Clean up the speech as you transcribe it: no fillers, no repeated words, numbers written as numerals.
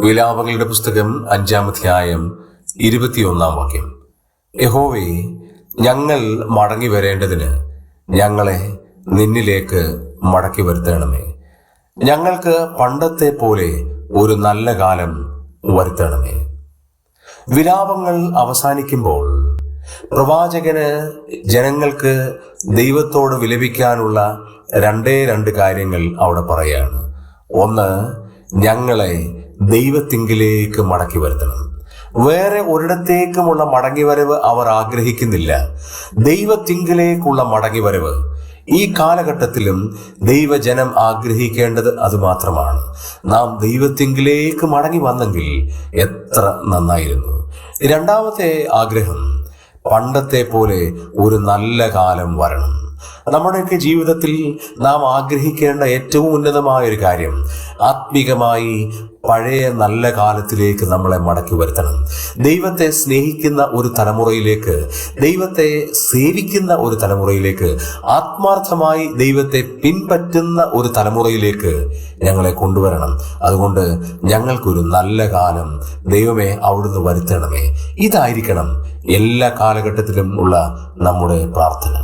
വിലാപങ്ങളുടെ പുസ്തകം 5-ാം അധ്യായം 21-ാം വാക്യം. യഹോവേ, ഞങ്ങൾ മടങ്ങി വരേണ്ടതിന് ഞങ്ങളെ നിന്നിലേക്ക് മടക്കി വരുത്തണമേ. ഞങ്ങൾക്ക് പണ്ടത്തെ പോലെ ഒരു നല്ല കാലം വരുത്തണമേ. വിലാപങ്ങൾ അവസാനിക്കുമ്പോൾ പ്രവാചകന് ജനങ്ങൾക്ക് ദൈവത്തോട് വിലപിക്കാനുള്ള രണ്ട് കാര്യങ്ങൾ അവിടെ പറയാണ്. ഒന്ന്, ഞങ്ങളെ ദൈവത്തിങ്കിലേക്ക് മടക്കി വരുത്തണം. വേറെ ഒരിടത്തേക്കുമുള്ള മടങ്ങിവരവ് അവർ ആഗ്രഹിക്കുന്നില്ല. ദൈവത്തിങ്കിലേക്കുള്ള മടങ്ങിവരവ് ഈ കാലഘട്ടത്തിലും ദൈവജനം ആഗ്രഹിക്കേണ്ടത് അത് മാത്രമാണ്. നാം ദൈവത്തിങ്കിലേക്ക് മടങ്ങി വന്നെങ്കിൽ എത്ര നന്നായിരുന്നു. രണ്ടാമത്തെ ആഗ്രഹം, പണ്ടത്തെ പോലെ ഒരു നല്ല കാലം വരണം. നമ്മുടെയൊക്കെ ജീവിതത്തിൽ നാം ആഗ്രഹിക്കേണ്ട ഏറ്റവും ഉന്നതമായ ഒരു കാര്യം, ആത്മീകമായി പഴയ നല്ല കാലത്തിലേക്ക് നമ്മളെ മടക്കി വരുത്തണം. ദൈവത്തെ സ്നേഹിക്കുന്ന ഒരു തലമുറയിലേക്ക്, ദൈവത്തെ സേവിക്കുന്ന ഒരു തലമുറയിലേക്ക്, ആത്മാർത്ഥമായി ദൈവത്തെ പിൻപറ്റുന്ന ഒരു തലമുറയിലേക്ക് ഞങ്ങളെ കൊണ്ടുവരണം. അതുകൊണ്ട് ഞങ്ങൾക്കൊരു നല്ല കാലം ദൈവമേ അവിടുന്ന് വരുത്തണമേ. ഇതായിരിക്കണം എല്ലാ കാലഘട്ടത്തിലും ഉള്ള നമ്മുടെ പ്രാർത്ഥന.